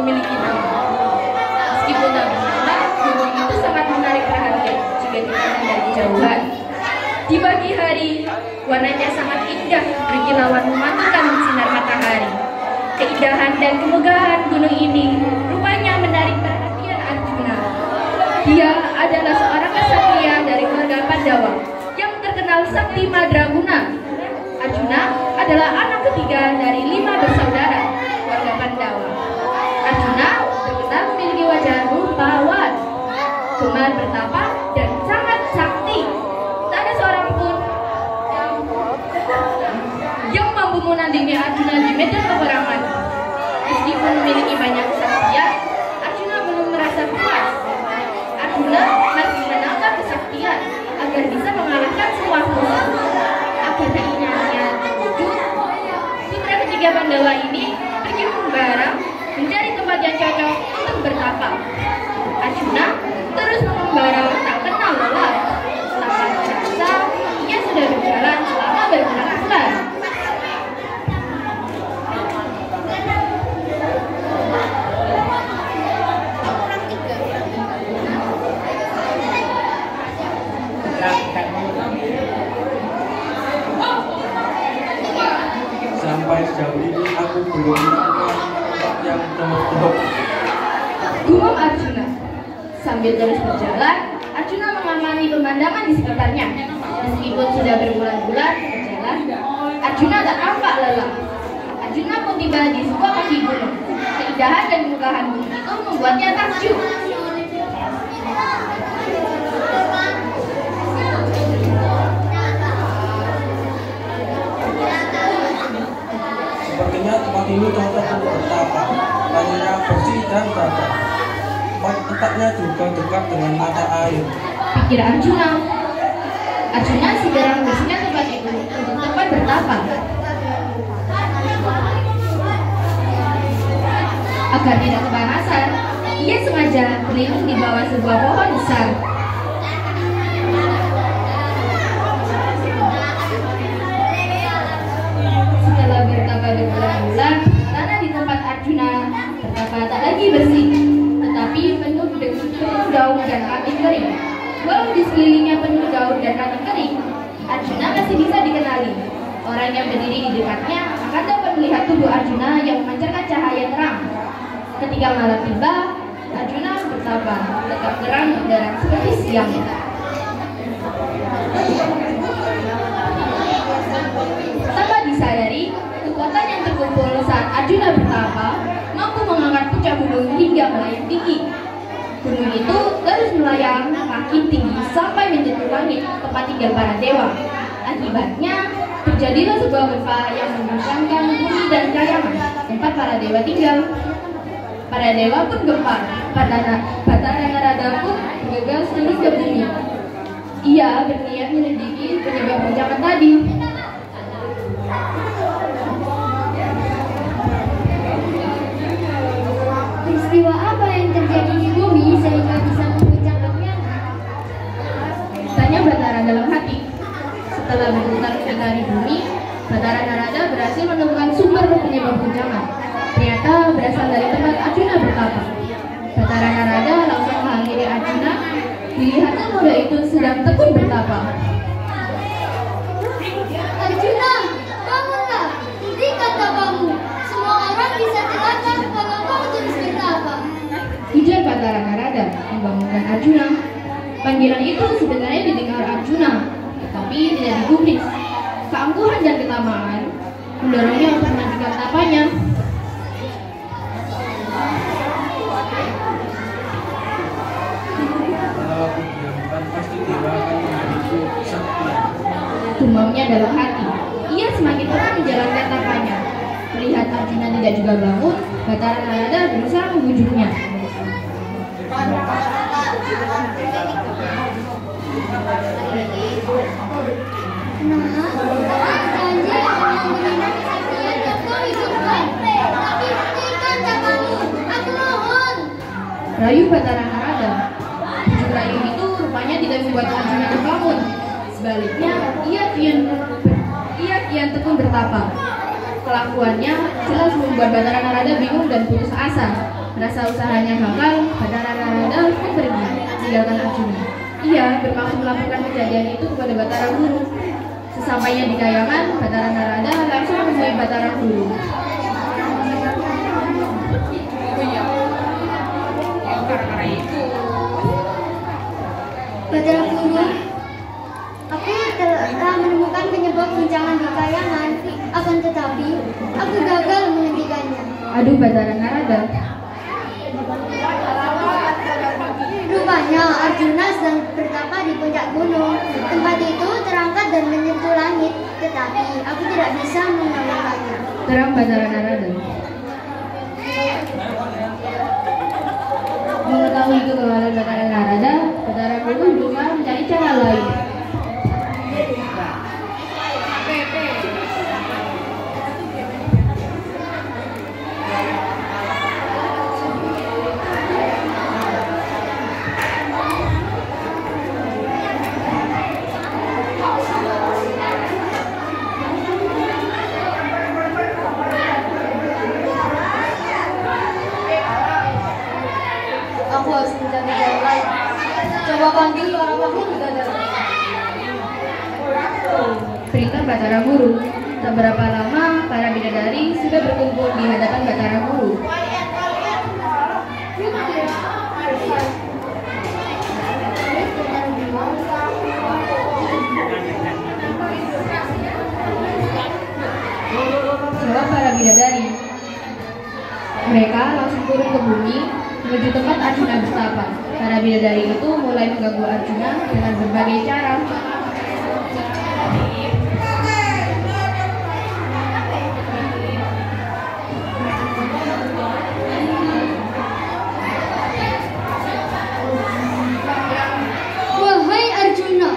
memiliki nama. Meskipun tak bernama, gunung itu sangat menarik perhatian jika dipandang dari kejauhan. Di pagi hari, warnanya sangat indah berkilauan memantulkan sinar matahari. Keindahan dan kemegahan gunung ini rupanya menarik perhatian Arjuna. Dia adalah seorang kesatria dari keluarga Pandawa yang terkenal sakti madraguna. Arjuna adalah anak ketiga dari 5 bersaudara keluarga Pandawa. Arjuna terkenal memiliki wajah rupawan, gemar bertapa, dan sangat sakti. Tak ada seorang pun yang mampu menandingi Arjuna di medan peperangan. Meskipun memiliki banyak kesaktian, Arjuna belum merasa puas. Arjuna masih menambah kesaktian agar bisa mengalahkan semua musuh. Agar keinginannya terwujud, putra ketiga Pandawa ini pergi membara mencari tempat yang cocok untuk bertapa. Arjuna terus mengembara tak kenal lelah. Tanpa merasa, ia sudah berjalan selama berbulan-bulan. Sampai sejauh ini aku belum menemukan tempat yang cocok. Gumam Arjuna. Sambil terus berjalan, Arjuna mengamati pemandangan di sekitarnya. Meskipun sudah berbulan-bulan berjalan, Arjuna tak nampak lelah. Arjuna pun tiba di sebuah kaki gunung. Keindahan dan kemegahan gunung itu membuatnya takjub. Sepertinya tempat ini cocok untuk bertapa. Tanahnya bersih dan rata. Letaknya juga dekat dengan mata air. Pikir Arjuna. Arjuna segera membersihkan tempat itu untuk tempat bertapa. Agar tidak kepanasan, ia sengaja berlindung di bawah sebuah pohon besar. Setelah bertapa berbulan-bulan, tanah di tempat Arjuna bertapa tak lagi bersih, tetapi penuh daun dan ranting kering. Walau di sekelilingnya penuh daun dan ranting kering, Arjuna masih bisa dikenali. Orang yang berdiri di dekatnya akan dapat melihat tubuh Arjuna yang memancarkan cahaya terang. Ketika malam tiba, Arjuna bertapa, tetap terang benderang seperti siang. Tanpa disadari, kekuatan yang terkumpul saat Arjuna bertapa mampu mengangkat puncak gunung hingga melayang tinggi. Gunung itu terus melayang makin tinggi sampai menyentuh langit tempat tinggal para dewa. Akibatnya, terjadilah sebuah gempa yang mengguncangkan bumi dan kayangan tempat para dewa tinggal. Para dewa pun gempar, Batara Narada pun gagal turun ke bumi. Ia berniat menyelidiki penyebab guncangan tadi. Peristiwa apa yang terjadi di bumi sehingga bisa mengguncangkannya? Tanya Batara dalam hati. Setelah berputar mengitari bumi, Batara Narada berhasil menemukan sumber penyebab guncangan. Ternyata berasal dari tempat Arjuna bertapa. Batara Narada langsung menghampiri Arjuna. Dilihatnya muda itu sedang tekun bertapa. Arjuna, bangunlah. Ini katamu. Semua orang bisa celaka kalau kau terus bertapa. Ujar Batara Narada membangunkan Arjuna. Panggilan itu sebenarnya didengar Arjuna, tetapi tidak digubris. Keangkuhan dan ketamaan mendorongnya untuk melanjutkan tapanya. Kalau aku diamkan, pasti dewa akan memberiku kesaktian. Gumamnya dalam hati. Ia semakin terang menjalankan tapanya. Melihat Arjuna tidak juga bangun, Batara Narada berusaha membujuknya. Janji akan memberikan kesaktian yang kau hidupkan. Tapi buktikan cakamu, aku mohon. Rayu Batara Narada. Bujuk rayu itu rupanya tidak membuat Arjuna terbangun. Sebaliknya, ia kian tekun bertapa. Kelakuannya jelas membuat Batara Narada bingung dan putus asa. Merasa usahanya gagal, Batara Narada pun pergi meninggalkan Arjuna. Ia bermaksud melakukan kejadian itu kepada Batara Guru. Sesampainya di Kayangan, Batara Narada langsung menemui Batara Guru. Batara Guru, aku telah menemukan penyebab guncangan di Kayangan, akan tetapi aku gagal menghentikannya. Aduh, Batara Narada. Rupanya Arjuna sedang bertapa di puncak gunung. Tempat itu terangkat dan menyentuh langit, tetapi aku tidak bisa mengalahkannya. Terang Batara Narada. Mengetahui kegagalan Batara Narada, Batara Guru berusaha mencari cara lain. Aku harus mencari jalan lain. Coba panggil para makhluk bidadari. Perintah Batara Guru. Tak berapa lama, para bidadari sudah berkumpul di hadapan Batara Guru. Jawab para bidadari. Mereka langsung turun ke bumi menuju tempat Arjuna bertapa. Para bidadari itu mulai mengganggu Arjuna dengan berbagai cara. Wahai Arjuna,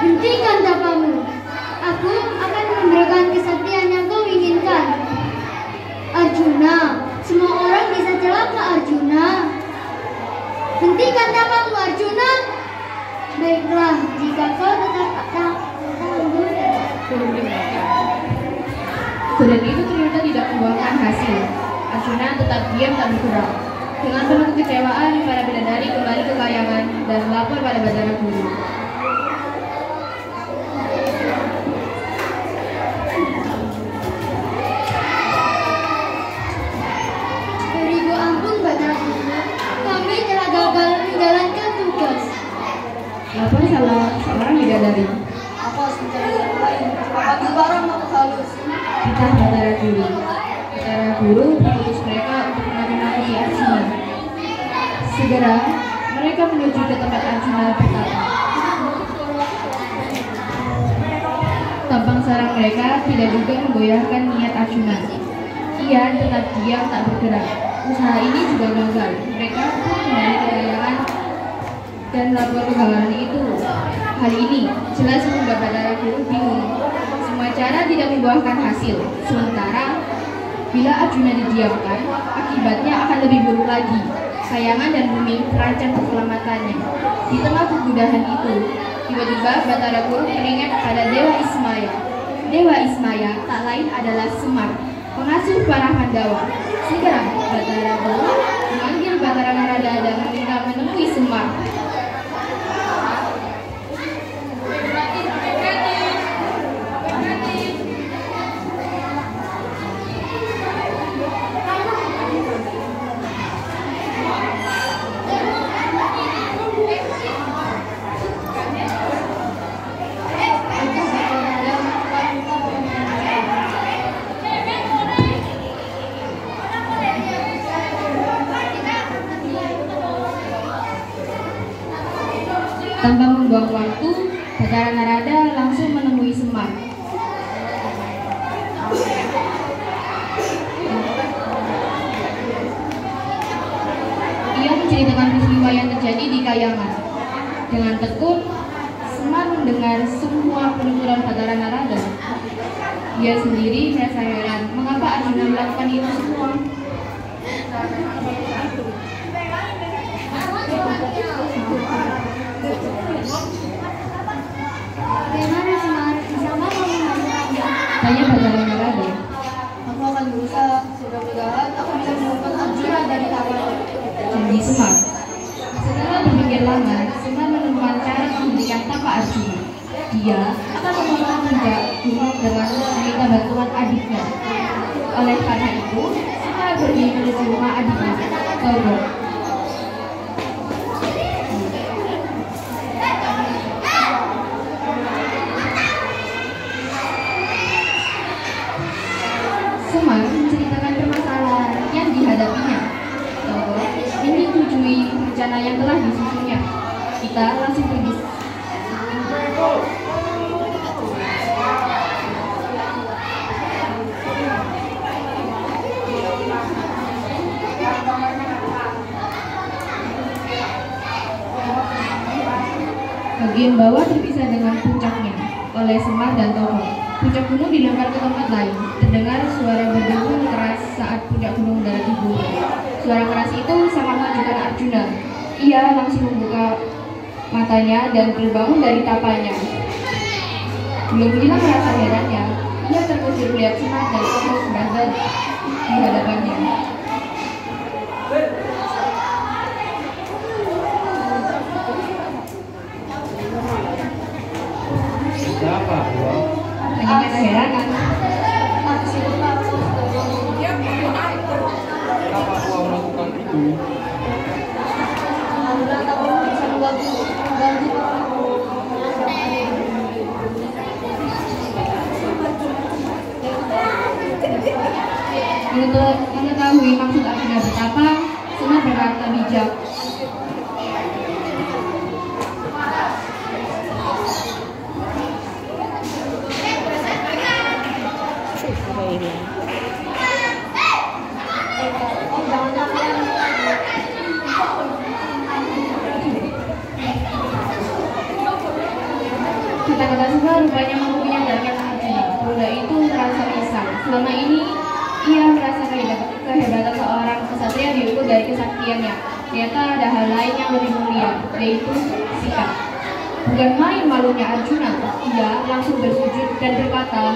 hentikan tapamu. Aku akan memberikan kesaktian yang kau inginkan. Arjuna, semua orang bisa celaka Arjuna. Hentikan tapamu Arjuna. Baiklah, jika kau tetap tangguh. Godaan itu ternyata tidak membuahkan hasil. Arjuna tetap diam tak bergerak. Dengan penuh kekecewaan, para bidadari kembali ke Kayangan dan melapor pada Batara Guru. Beribu ampun Batara Guru, kami telah gagal menjalankan tugas. Lapor salah seorang bidadari. Aku harus mencari jalan lain. Apabila barang makhluk halus. Kita Batara Guru. Batara Guru mengutus mereka untuk menakut-nakuti Arjuna. Segera mereka menuju ke tempat Arjuna bertapa. Tampang sarang mereka tidak juga menggoyahkan niat Arjuna. Ia tetap diam tak bergerak. Usaha ini juga gagal. Mereka pun kembali ke Kayangan dan lapor kegagalan itu. Hal ini jelas membuat Batara Guru bingung. Semua cara tidak membuahkan hasil. Sementara bila Arjuna didiamkan, akibatnya akan lebih buruk lagi. Kayangan dan bumi terancam keselamatannya. Di tengah kegudahan itu, tiba-tiba Batara Guru teringat pada Dewa Ismaya. Dewa Ismaya tak lain adalah Semar, pengasuh para Pandawa. Segera Batara Guru memanggil Batara Narada dan meminta menemui Semar. Tanpa membuang waktu, Batara Narada langsung menemui Semar. Ia menceritakan peristiwa yang terjadi di Kayangan. Dengan tekun, Semar mendengar semua penuturan Batara Narada. Ia sendiri merasa heran mengapa Arjuna melakukan itu semua. Bagaimana Semar? Bisa mau membantu Anda? Tanya Batara Narada. janji Semar. Setelah berpikir lama, Semar menemukan cara menghentikan tapak Arjuna. Dia akan memotong puncak gunung dengan meminta bantuan adiknya. Oleh karena itu, Semar pergi menuju rumah adiknya, Gauro. Semar menceritakan permasalahan yang dihadapinya. Gauro menyetujui rencana yang telah disusunnya. Kita langsung pergi. Bagian bawah terpisah dengan puncaknya oleh Semar dan Tokoh. Puncak gunung dilempar ke tempat lain. Terdengar suara berdengung keras saat puncak gunung mendarat di bumi. Suara keras itu sangat mengejutkan Arjuna. Ia langsung membuka matanya dan terbangun dari tapanya. Belum hilang rasa herannya, ia terkejut melihat Semar dan Tokoh berada di hadapannya. Siapa? Hanya keheranan. Kenapa kau melakukan itu? Untuk mengetahui maksud Arjuna betapa, Semar berkata bijak. Kata-kata Semar rupanya mampu menyadarkan Arjuna. Pemuda itu merasa risau. Selama ini ia merasa kehebatan seorang kesatria diukur dari kesaktiannya. Ternyata ada hal lain yang lebih mulia, yaitu sikap. Bukan main malunya Arjuna, ia langsung bersujud dan berkata,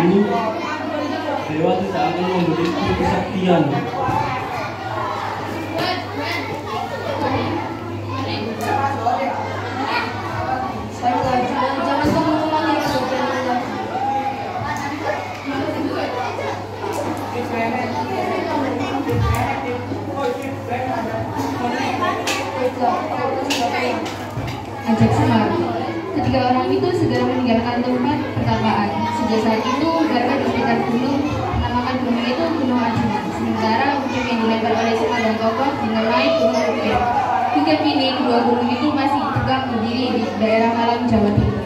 Ini dewa tidak akan memberiku kesaktian. Jangan ngomong lagi. ajak Semar. Ketiga orang itu segera meninggalkan tempat pertapaan. Sejak saat itu, warga di sekitar gunung menamakan gunung itu Gunung Arjuna. Sementara puncak yang dilempar oleh Semar dan Tokoh dinamai Gunung Bukit. Hingga kini, kedua gunung itu masih tegak berdiri di daerah Malang, Jawa Timur.